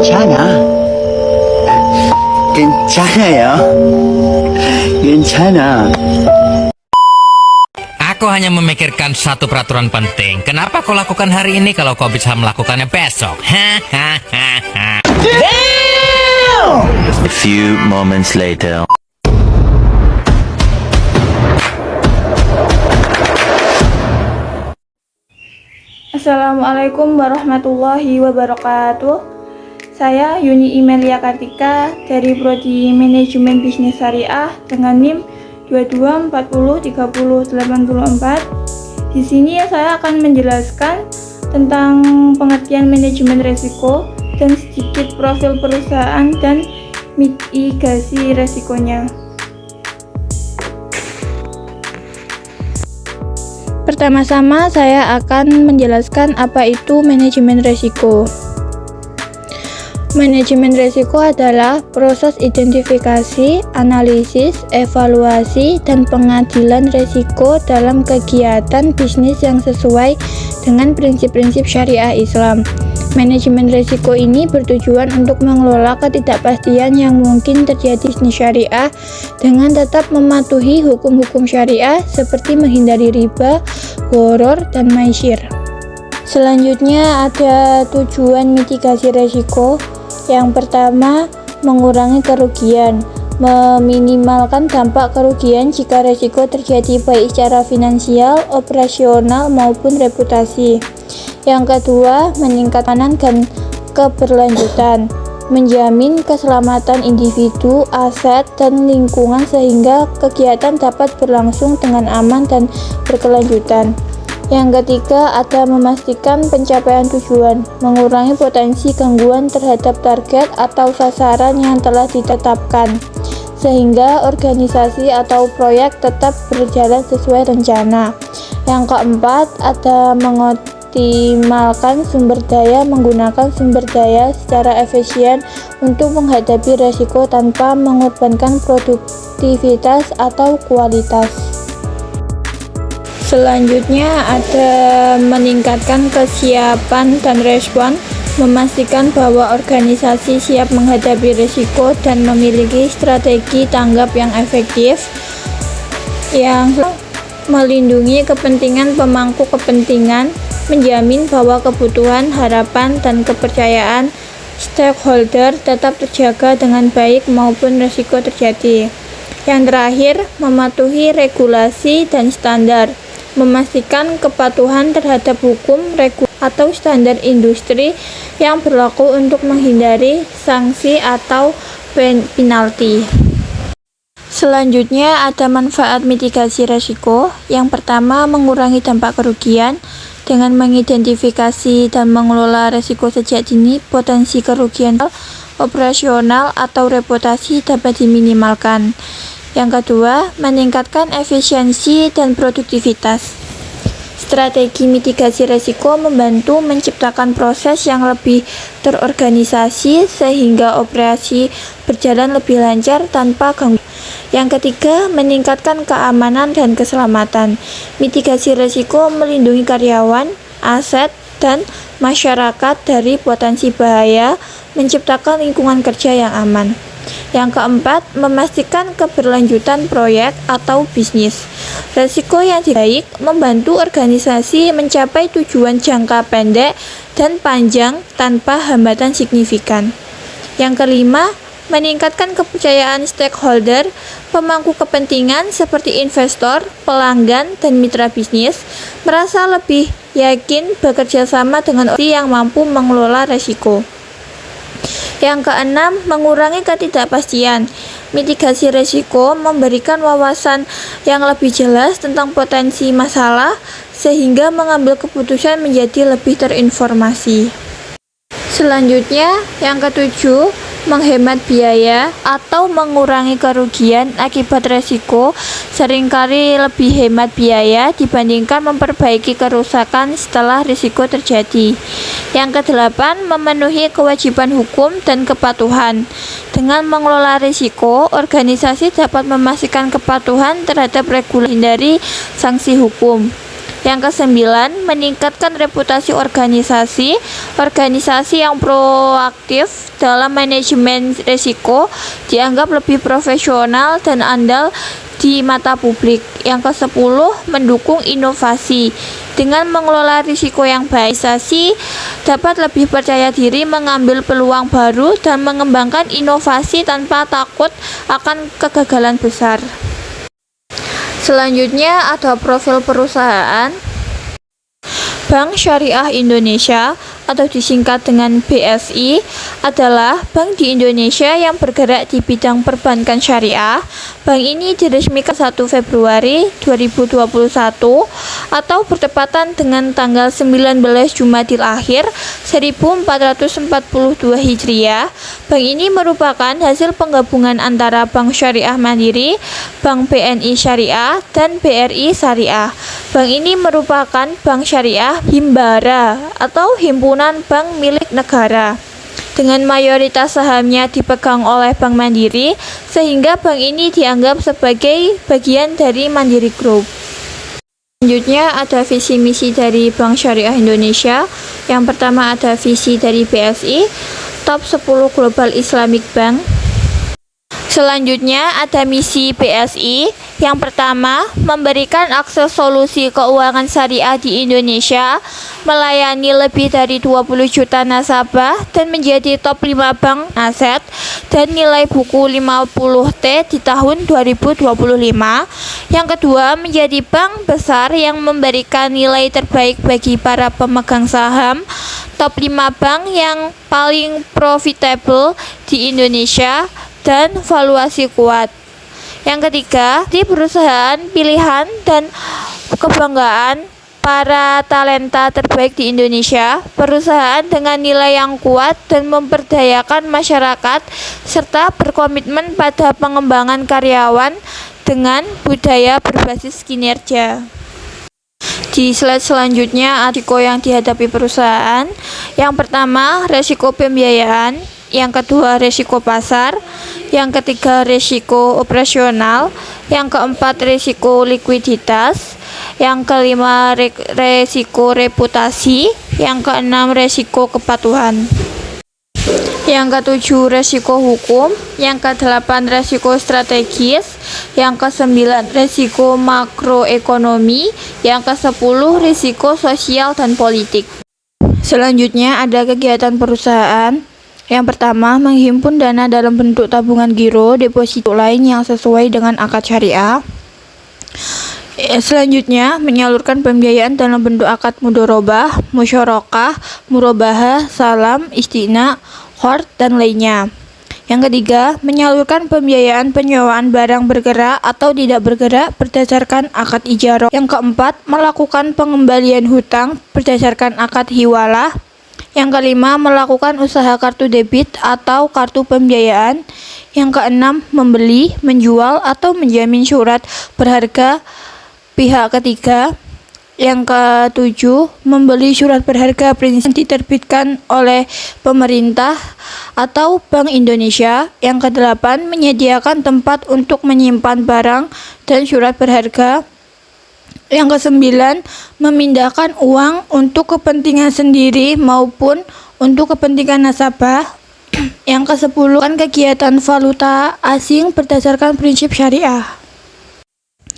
괜찮아. 괜찮아요. 괜찮아. Aku hanya memikirkan satu peraturan penting. Kenapa kau lakukan hari ini kalau kau bisa melakukannya besok? Hahaha. A few moments later. Assalamualaikum warahmatullahi wabarakatuh. Saya Yuni Imelia Kartika dari Prodi Manajemen Bisnis Syariah dengan NIM 22403084. Di sini saya akan menjelaskan tentang pengertian manajemen resiko dan sedikit profil perusahaan dan mitigasi resikonya. Pertama-tama saya akan menjelaskan apa itu manajemen resiko. Manajemen resiko adalah proses identifikasi, analisis, evaluasi, dan pengadilan resiko dalam kegiatan bisnis yang sesuai dengan prinsip-prinsip syariah Islam. Manajemen resiko ini bertujuan untuk mengelola ketidakpastian yang mungkin terjadi di bisnis syariah dengan tetap mematuhi hukum-hukum syariah seperti menghindari riba, gharar, dan maisir. Selanjutnya ada tujuan mitigasi resiko. Yang pertama, mengurangi kerugian, meminimalkan dampak kerugian jika resiko terjadi baik secara finansial, operasional, maupun reputasi. Yang kedua, meningkatkan dan keberlanjutan, menjamin keselamatan individu, aset, dan lingkungan sehingga kegiatan dapat berlangsung dengan aman dan berkelanjutan. Yang ketiga, ada memastikan pencapaian tujuan, mengurangi potensi gangguan terhadap target atau sasaran yang telah ditetapkan, sehingga organisasi atau proyek tetap berjalan sesuai rencana. Yang keempat, ada mengoptimalkan sumber daya, menggunakan sumber daya secara efisien untuk menghadapi resiko tanpa mengorbankan produktivitas atau kualitas. Selanjutnya ada meningkatkan kesiapan dan respon, memastikan bahwa organisasi siap menghadapi risiko dan memiliki strategi tanggap yang efektif, yang melindungi kepentingan pemangku kepentingan, menjamin bahwa kebutuhan, harapan, dan kepercayaan stakeholder tetap terjaga dengan baik maupun risiko terjadi. Yang terakhir, mematuhi regulasi dan standar, memastikan kepatuhan terhadap hukum, atau standar industri yang berlaku untuk menghindari sanksi atau penalti. Selanjutnya ada manfaat mitigasi risiko. Yang pertama, mengurangi dampak kerugian. Dengan mengidentifikasi dan mengelola risiko sejak dini, potensi kerugian operasional atau reputasi dapat diminimalkan. Yang kedua, meningkatkan efisiensi dan produktivitas. Strategi mitigasi risiko membantu menciptakan proses yang lebih terorganisasi sehingga operasi berjalan lebih lancar tanpa gangguan. Yang ketiga, meningkatkan keamanan dan keselamatan. Mitigasi risiko melindungi karyawan, aset, dan masyarakat dari potensi bahaya, menciptakan lingkungan kerja yang aman. Yang keempat, memastikan keberlanjutan proyek atau bisnis. Risiko yang baik membantu organisasi mencapai tujuan jangka pendek dan panjang tanpa hambatan signifikan. Yang kelima, meningkatkan kepercayaan stakeholder, pemangku kepentingan seperti investor, pelanggan, dan mitra bisnis, merasa lebih yakin bekerja sama dengan orang yang mampu mengelola risiko. Yang keenam, mengurangi ketidakpastian. Mitigasi risiko memberikan wawasan yang lebih jelas tentang potensi masalah sehingga mengambil keputusan menjadi lebih terinformasi. Selanjutnya, yang ketujuh, menghemat biaya atau mengurangi kerugian akibat resiko. Seringkali lebih hemat biaya dibandingkan memperbaiki kerusakan setelah risiko terjadi. Yang kedelapan, memenuhi kewajiban hukum dan kepatuhan. Dengan mengelola risiko, organisasi dapat memastikan kepatuhan terhadap regulasi dari sanksi hukum. Yang kesembilan, meningkatkan reputasi organisasi. Organisasi yang proaktif dalam manajemen risiko dianggap lebih profesional dan andal di mata publik. Yang kesepuluh, mendukung inovasi. Dengan mengelola risiko yang baik, organisasi dapat lebih percaya diri mengambil peluang baru dan mengembangkan inovasi tanpa takut akan kegagalan besar. Selanjutnya ada profil perusahaan. Bank Syariah Indonesia atau disingkat dengan BSI adalah bank di Indonesia yang bergerak di bidang perbankan syariah. Bank ini diresmikan 1 Februari 2021 atau bertepatan dengan tanggal 19 Jumadil Akhir 1442 Hijriah. Bank ini merupakan hasil penggabungan antara Bank Syariah Mandiri, Bank BNI Syariah, dan BRI Syariah. Bank ini merupakan bank syariah himbara atau himpunan bank milik negara, dengan mayoritas sahamnya dipegang oleh Bank Mandiri, sehingga bank ini dianggap sebagai bagian dari Mandiri Group. Selanjutnya ada visi misi dari Bank Syariah Indonesia. Yang pertama ada visi dari BSI, Top 10 Global Islamic Bank. Selanjutnya ada misi BSI. Yang pertama, memberikan akses solusi keuangan syariah di Indonesia, melayani lebih dari 20 juta nasabah dan menjadi top 5 bank aset dan nilai buku 50T di tahun 2025. Yang kedua, menjadi bank besar yang memberikan nilai terbaik bagi para pemegang saham, top 5 bank yang paling profitable di Indonesia dan valuasi kuat. Yang ketiga, di perusahaan pilihan dan kebanggaan para talenta terbaik di Indonesia, perusahaan dengan nilai yang kuat dan memberdayakan masyarakat, serta berkomitmen pada pengembangan karyawan dengan budaya berbasis kinerja. Di slide selanjutnya, risiko yang dihadapi perusahaan. Yang pertama, risiko pembiayaan. Yang kedua, risiko pasar. Yang ketiga, risiko operasional. Yang keempat, risiko likuiditas. Yang kelima, risiko reputasi. Yang keenam, risiko kepatuhan. Yang ketujuh, risiko hukum. Yang kedelapan, risiko strategis. Yang kesembilan, risiko makroekonomi. Yang kesepuluh, risiko sosial dan politik. Selanjutnya ada kegiatan perusahaan. Yang pertama, menghimpun dana dalam bentuk tabungan giro, deposito lain yang sesuai dengan akad syariah. Selanjutnya, menyalurkan pembiayaan dalam bentuk akad mudorobah, musyarakah, murabahah, salam, istina, qard, dan lainnya. Yang ketiga, menyalurkan pembiayaan penyewaan barang bergerak atau tidak bergerak berdasarkan akad ijarah. Yang keempat, melakukan pengembalian hutang berdasarkan akad hiwalah. Yang kelima, melakukan usaha kartu debit atau kartu pembiayaan. Yang keenam, membeli, menjual, atau menjamin surat berharga pihak ketiga. Yang ketujuh, membeli surat berharga prinsip diterbitkan oleh pemerintah atau Bank Indonesia. Yang kedelapan, menyediakan tempat untuk menyimpan barang dan surat berharga. Yang kesembilan, memindahkan uang untuk kepentingan sendiri maupun untuk kepentingan nasabah. Yang kesepuluh, kegiatan valuta asing berdasarkan prinsip syariah.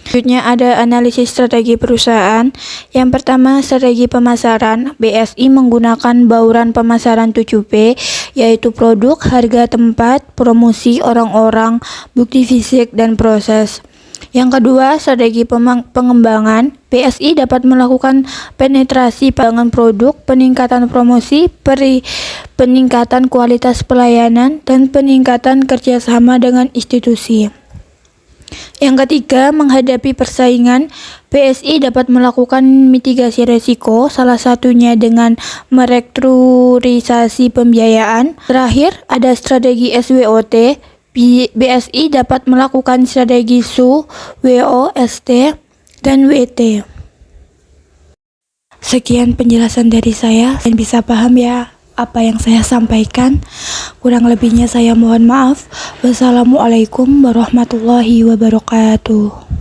Selanjutnya ada analisis strategi perusahaan. Yang pertama, strategi pemasaran. BSI menggunakan bauran pemasaran 7P, yaitu produk, harga, tempat, promosi, orang-orang, bukti fisik, dan proses. Yang kedua, strategi pengembangan. BSI dapat melakukan penetrasi pengembangan produk, peningkatan promosi, peningkatan kualitas pelayanan, dan peningkatan kerjasama dengan institusi. Yang ketiga, menghadapi persaingan. BSI dapat melakukan mitigasi risiko, salah satunya dengan merestrukturisasi pembiayaan. Terakhir, ada strategi SWOT. BSI dapat melakukan strategi SU, WOST, dan WT. Sekian penjelasan dari saya, dan bisa paham ya apa yang saya sampaikan. Kurang lebihnya saya mohon maaf. Wassalamualaikum warahmatullahi wabarakatuh.